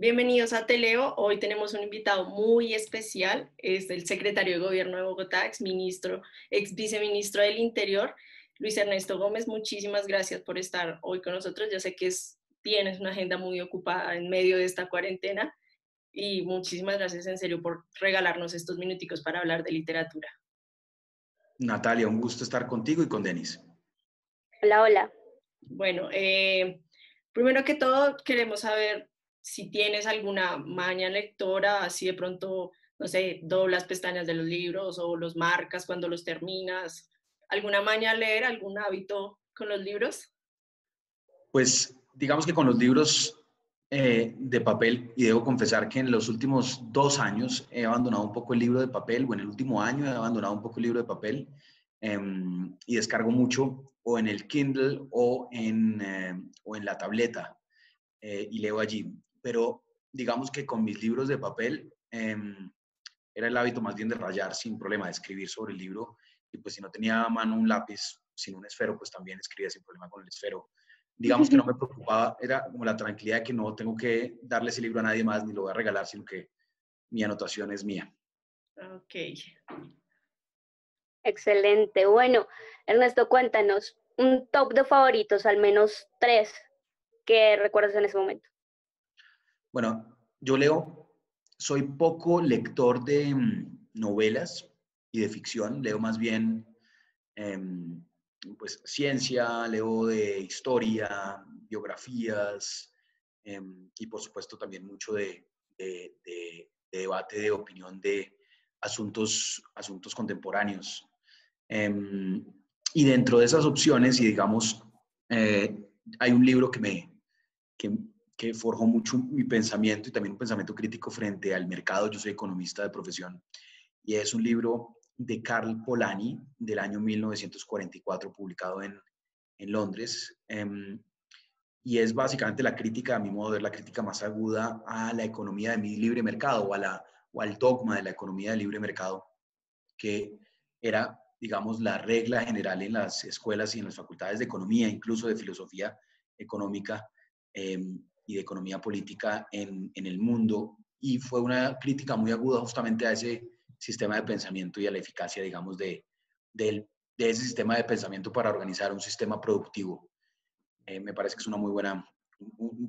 Bienvenidos a Teleo. Hoy tenemos un invitado muy especial. Es el secretario de Gobierno de Bogotá, ex viceministro del Interior, Luis Ernesto Gómez. Muchísimas gracias por estar hoy con nosotros. Yo sé que tienes una agenda muy ocupada en medio de esta cuarentena y muchísimas gracias en serio por regalarnos estos minuticos para hablar de literatura. Natalia, un gusto estar contigo y con Denis. Hola, hola. Bueno, primero que todo queremos saber si tienes alguna maña lectora, si de pronto, no sé, doblas pestañas de los libros o los marcas cuando los terminas. ¿Alguna maña a leer, algún hábito con los libros? Pues digamos que con los libros de papel, y debo confesar que en los últimos 2 años he abandonado un poco el libro de papel, o en el último año he abandonado un poco el libro de papel, y descargo mucho o en el Kindle o en la tableta, y leo allí. Pero digamos que con mis libros de papel era el hábito más bien de rayar sin problema, de escribir sobre el libro, y pues si no tenía a mano un lápiz sin un esfero, pues también escribía sin problema con el esfero. Digamos que no me preocupaba, era como la tranquilidad de que no tengo que darle ese libro a nadie más, ni lo voy a regalar, sino que mi anotación es mía. Ok. Excelente. Bueno, Ernesto, cuéntanos un top de favoritos, al menos 3 que recuerdas en ese momento. Bueno, yo soy poco lector de novelas y de ficción, leo más bien pues ciencia, leo de historia, biografías, y por supuesto también mucho de debate, de opinión de asuntos contemporáneos. Y dentro de esas opciones, y digamos, hay un libro que forjó mucho mi pensamiento y también un pensamiento crítico frente al mercado. Yo soy economista de profesión, y es un libro de Karl Polanyi del año 1944, publicado en Londres, y es básicamente la crítica, a mi modo de ver, la crítica más aguda a la economía de libre mercado, o al dogma de la economía de libre mercado, que era, digamos, la regla general en las escuelas y en las facultades de economía, incluso de filosofía económica, y de economía política en el mundo. Y fue una crítica muy aguda justamente a ese sistema de pensamiento y a la eficacia, digamos, de ese sistema de pensamiento para organizar un sistema productivo. Me parece que es una muy buena,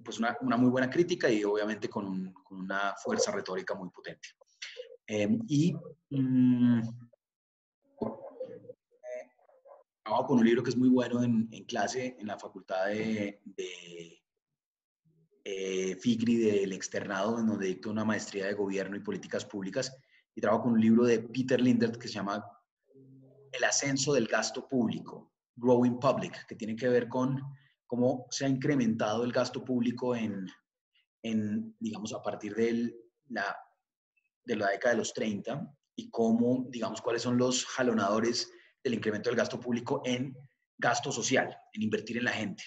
pues una muy buena crítica, y obviamente con una fuerza retórica muy potente. Trabajo con un libro que es muy bueno en clase, en la facultad de FICRI del externado, en donde dicto una maestría de gobierno y políticas públicas, y trabajo con un libro de Peter Lindert que se llama El ascenso del gasto público, Growing Public, que tiene que ver con cómo se ha incrementado el gasto público digamos, a partir de la década de los 30, y cómo, digamos, cuáles son los jalonadores del incremento del gasto público en gasto social, en invertir en la gente.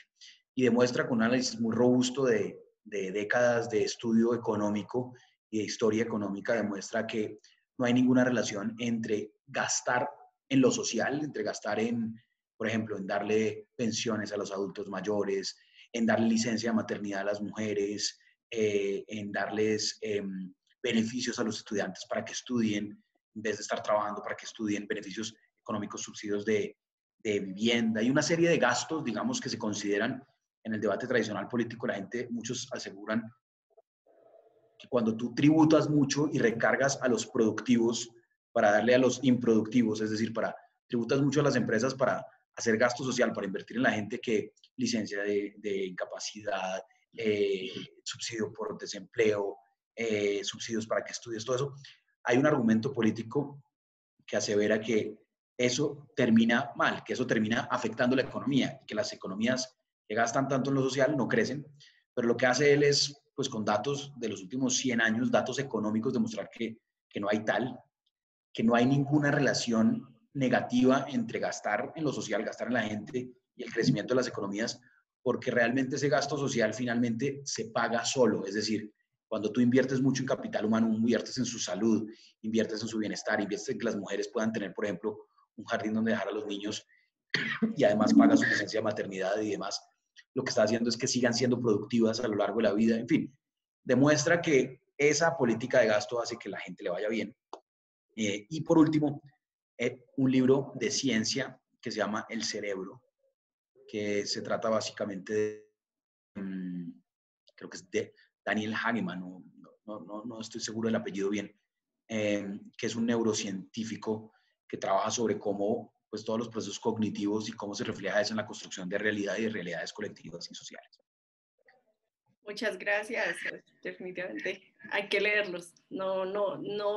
Y demuestra con un análisis muy robusto de décadas de estudio económico y de historia económica, demuestra que no hay ninguna relación entre gastar en lo social, entre gastar por ejemplo, en darle pensiones a los adultos mayores, en darle licencia de maternidad a las mujeres, en darles beneficios a los estudiantes para que estudien, en vez de estar trabajando para que estudien, beneficios económicos, subsidios de vivienda. Hay una serie de gastos, digamos, que se consideran en el debate tradicional político. Muchos aseguran que cuando tú tributas mucho y recargas a los productivos para darle a los improductivos, es decir, tributas mucho a las empresas para hacer gasto social, para invertir en la gente, que licencia de incapacidad, subsidio por desempleo, subsidios para que estudies, todo eso. Hay un argumento político que asevera que eso termina mal, que eso termina afectando la economía, que las economías que gastan tanto en lo social no crecen. Pero lo que hace él es, pues con datos de los últimos 100 años, datos económicos, demostrar que no hay que no hay ninguna relación negativa entre gastar en lo social, gastar en la gente, y el crecimiento de las economías, porque realmente ese gasto social finalmente se paga solo. Es decir, cuando tú inviertes mucho en capital humano, inviertes en su salud, inviertes en su bienestar, inviertes en que las mujeres puedan tener, por ejemplo, un jardín donde dejar a los niños, y además pagas su licencia de maternidad y demás, lo que está haciendo es que sigan siendo productivas a lo largo de la vida. En fin, demuestra que esa política de gasto hace que la gente le vaya bien. Y por último, un libro de ciencia que se llama El cerebro, que se trata básicamente de, creo que es de Daniel Hahnemann, no estoy seguro del apellido bien, que es un neurocientífico que trabaja sobre cómo pues, todos los procesos cognitivos y cómo se refleja eso en la construcción de realidad y de realidades colectivas y sociales. Muchas gracias, definitivamente hay que leerlos. No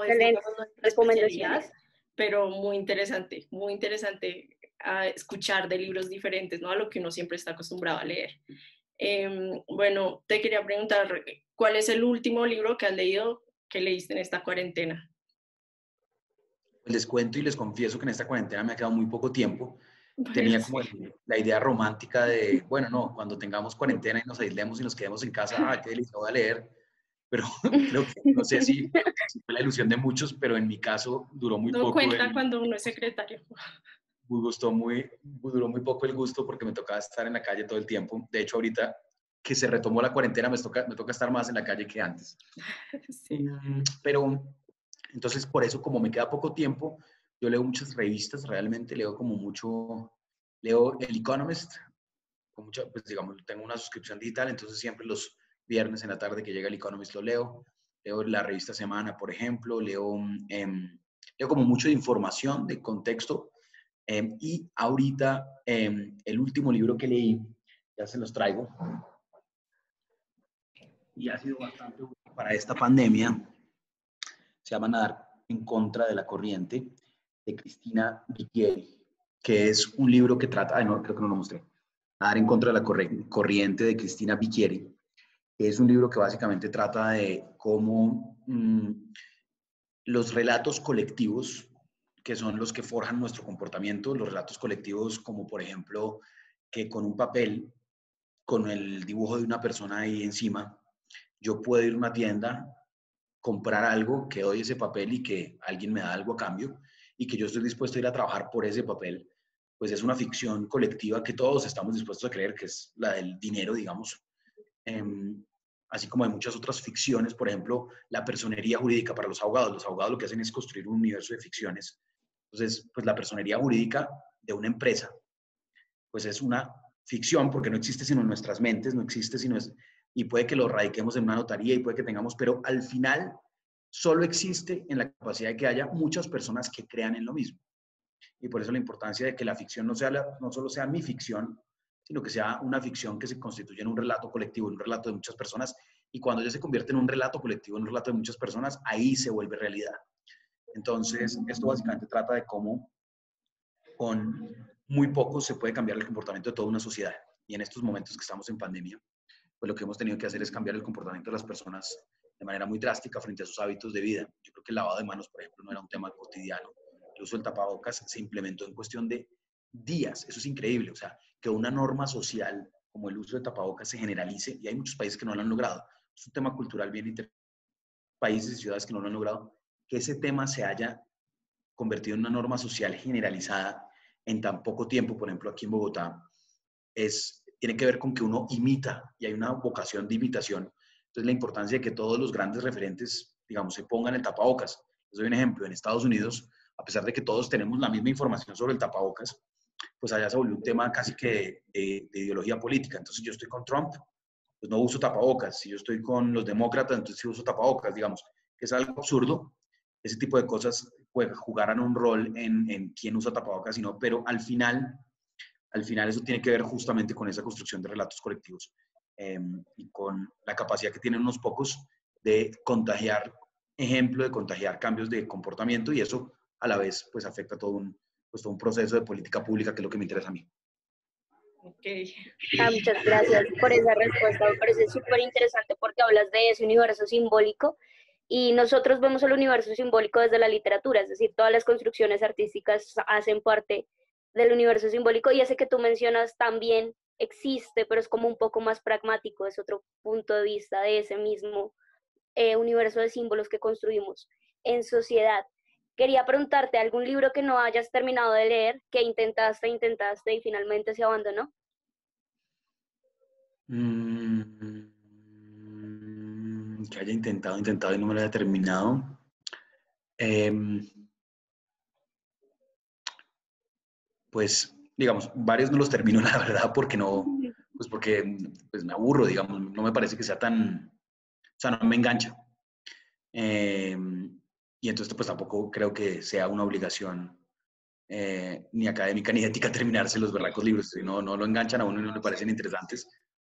es Excelente digamos nuestra especialidad, recomendaciones. pero muy interesante escuchar de libros diferentes, ¿no? A lo que uno siempre está acostumbrado a leer. Bueno, te quería preguntar, ¿cuál es el último libro que has leído que leíste en esta cuarentena? Les cuento y les confieso que en esta cuarentena me ha quedado muy poco tiempo. Bueno, Tenía como sí. la idea romántica de, bueno, no, cuando tengamos cuarentena y nos aislemos y nos quedemos en casa, qué delicia, voy a leer. Pero creo que, no sé si fue la ilusión de muchos, pero en mi caso duró muy No poco cuenta cuando uno es secretario. duró muy poco el gusto porque me tocaba estar en la calle todo el tiempo. De hecho, ahorita que se retomó la cuarentena, me toca estar más en la calle que antes. Sí. Pero entonces, por eso, como me queda poco tiempo, yo leo muchas revistas, realmente leo como mucho, leo El Economist, con mucha, pues digamos, tengo una suscripción digital, entonces siempre los viernes en la tarde que llega El Economist lo leo. Leo la revista Semana, por ejemplo, leo como mucho de información, de contexto. Y ahorita, el último libro que leí, ya se los traigo, y ha sido bastante bueno para esta pandemia, se llama Nadar en contra de la corriente, de Cristina Bicchieri, que es un libro que trata, no, creo que no lo mostré, Nadar en contra de la corriente de Cristina Bicchieri, que es un libro que básicamente trata de cómo los relatos colectivos, que son los que forjan nuestro comportamiento, los relatos colectivos como por ejemplo que con un papel, con el dibujo de una persona ahí encima, yo puedo ir a una tienda, comprar algo, que doy ese papel y que alguien me da algo a cambio y que yo estoy dispuesto a ir a trabajar por ese papel, pues es una ficción colectiva que todos estamos dispuestos a creer, que es la del dinero, digamos. Eh, Así como hay muchas otras ficciones, por ejemplo, la personería jurídica para los abogados. Los abogados lo que hacen es construir un universo de ficciones. Entonces, pues la personería jurídica de una empresa, pues es una ficción porque no existe sino en nuestras mentes, no existe sino es, y puede que lo radiquemos en una notaría y puede que tengamos, pero al final solo existe en la capacidad de que haya muchas personas que crean en lo mismo. Y por eso la importancia de que la ficción no solo sea mi ficción, sino que sea una ficción que se constituye en un relato colectivo, en un relato de muchas personas. Y cuando ya se convierte en un relato colectivo, en un relato de muchas personas, ahí se vuelve realidad. Entonces, esto básicamente trata de cómo con muy poco se puede cambiar el comportamiento de toda una sociedad. Y en estos momentos que estamos en pandemia, pues lo que hemos tenido que hacer es cambiar el comportamiento de las personas de manera muy drástica frente a sus hábitos de vida. Yo creo que el lavado de manos, por ejemplo, no era un tema cotidiano. El uso del tapabocas se implementó en cuestión de días. Eso es increíble. O sea, que una norma social como el uso de tapabocas se generalice, y hay muchos países que no lo han logrado. Es un tema cultural bien interesante. Países y ciudades que no lo han logrado. Que ese tema se haya convertido en una norma social generalizada en tan poco tiempo, por ejemplo, aquí en Bogotá, tiene que ver con que uno imita y hay una vocación de imitación. Entonces, la importancia de que todos los grandes referentes, digamos, se pongan el tapabocas. Les doy un ejemplo. En Estados Unidos, a pesar de que todos tenemos la misma información sobre el tapabocas, pues allá se volvió un tema casi que de ideología política. Entonces, yo estoy con Trump, pues no uso tapabocas. Si yo estoy con los demócratas, entonces sí uso tapabocas, digamos, que es algo absurdo. Ese tipo de cosas pues, jugarán un rol en quién usa tapabocas y no, pero al final eso tiene que ver justamente con esa construcción de relatos colectivos y con la capacidad que tienen unos pocos de contagiar ejemplo, de contagiar cambios de comportamiento y eso a la vez pues afecta pues, todo un proceso de política pública que es lo que me interesa a mí. Ok. Muchas gracias por esa respuesta. Me parece súper interesante porque hablas de ese universo simbólico y nosotros vemos el universo simbólico desde la literatura, es decir, todas las construcciones artísticas hacen parte del universo simbólico y ese que tú mencionas también existe, pero es como un poco más pragmático, es otro punto de vista de ese mismo universo de símbolos que construimos en sociedad. Quería preguntarte, ¿algún libro que no hayas terminado de leer, que intentaste y finalmente se abandonó? que haya intentado y no me lo haya terminado. Pues, digamos, varios no los termino, la verdad, porque no, pues porque pues me aburro, digamos, no me parece que sea tan, o sea, no me engancha. Y entonces, pues tampoco creo que sea una obligación ni académica ni ética terminarse los berracos libros. Si no, no lo enganchan a uno y no le parecen interesantes,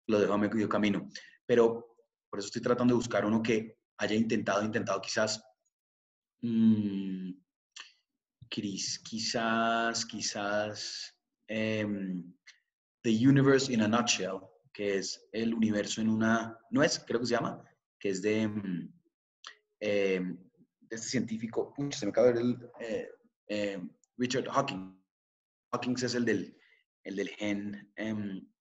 lo dejo a medio camino. Pero por eso estoy tratando de buscar uno que haya intentado quizás, quizás The Universe in a Nutshell, que es el universo en una nuez, creo que se llama, que es de este científico, se me acaba de ver Richard Hawkins. Hawkins es el del gen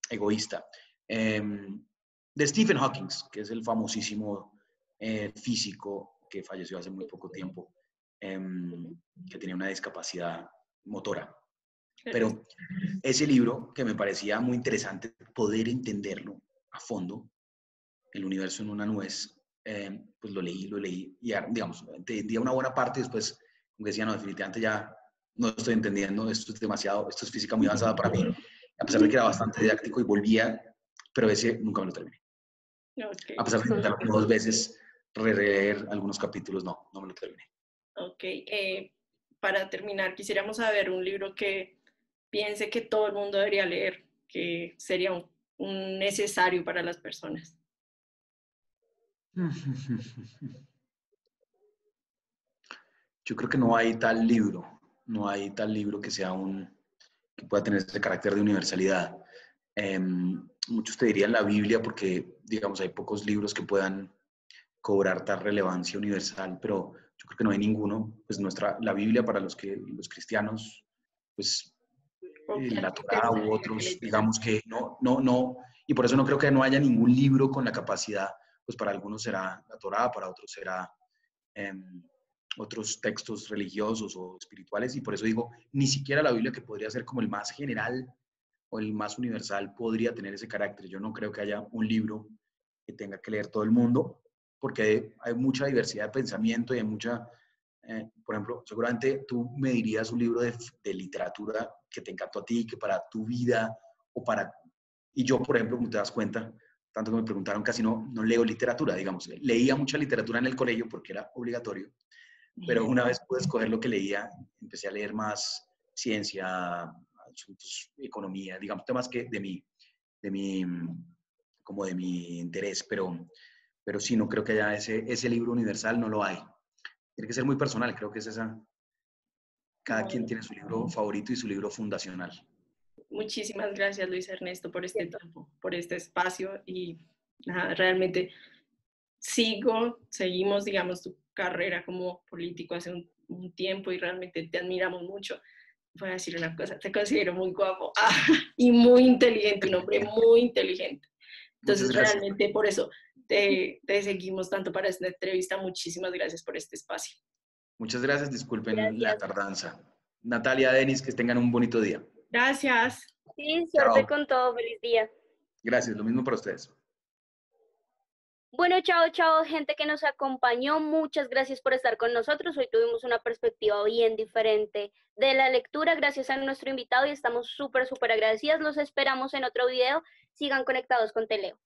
egoísta. De Stephen Hawking, que es el famosísimo físico que falleció hace muy poco tiempo, que tenía una discapacidad motora. Pero ese libro, que me parecía muy interesante poder entenderlo a fondo, El universo en una nuez, pues lo leí, y digamos, entendía una buena parte y después, como decía, no, definitivamente ya no estoy entendiendo, esto es física muy avanzada para mí, a pesar de que era bastante didáctico y volvía, pero ese nunca me lo terminé. Okay. A pesar de intentarlo como 2 veces, releer algunos capítulos, no me lo terminé. Ok, para terminar, quisiéramos saber un libro que piense que todo el mundo debería leer, que sería un necesario para las personas. Yo creo que no hay tal libro que sea que pueda tener ese carácter de universalidad. Muchos te dirían la Biblia porque, digamos, hay pocos libros que puedan cobrar tal relevancia universal, pero yo creo que no hay ninguno. Pues la Biblia para los cristianos, pues la Torá u otros, digamos que no, y por eso no creo que no haya ningún libro con la capacidad, pues para algunos será la Torá, para otros será otros textos religiosos o espirituales, y por eso digo, ni siquiera la Biblia, que podría ser como el más general o el más universal, podría tener ese carácter. Yo no creo que haya un libro que tenga que leer todo el mundo, porque hay mucha diversidad de pensamiento y hay mucha, por ejemplo, seguramente tú me dirías un libro de literatura que te encantó a ti, que para tu vida y yo, por ejemplo, como te das cuenta, tanto que me preguntaron, casi no leo literatura, digamos. Leía mucha literatura en el colegio porque era obligatorio, pero una vez pude escoger lo que leía, empecé a leer más ciencia, asuntos, economía, digamos, temas que como de mi interés, pero sí, no creo que haya ese libro universal, no lo hay. Tiene que ser muy personal, creo que es esa. Cada quien tiene su libro favorito y su libro fundacional. Muchísimas gracias, Luis Ernesto, por este tiempo, por este espacio y nada, realmente seguimos, digamos, tu carrera como político hace un tiempo y realmente te admiramos mucho. Voy a decir una cosa, te considero muy guapo y muy inteligente, un hombre muy inteligente. Entonces, realmente por eso te seguimos tanto para esta entrevista. Muchísimas gracias por este espacio. Muchas gracias, disculpen la tardanza. Natalia, Denis, que tengan un bonito día. Gracias. Sí, suerte con todo, feliz día. Gracias, lo mismo para ustedes. Bueno, chao, gente que nos acompañó. Muchas gracias por estar con nosotros. Hoy tuvimos una perspectiva bien diferente de la lectura gracias a nuestro invitado y estamos súper agradecidas. Los esperamos en otro video. Sigan conectados con Teleo.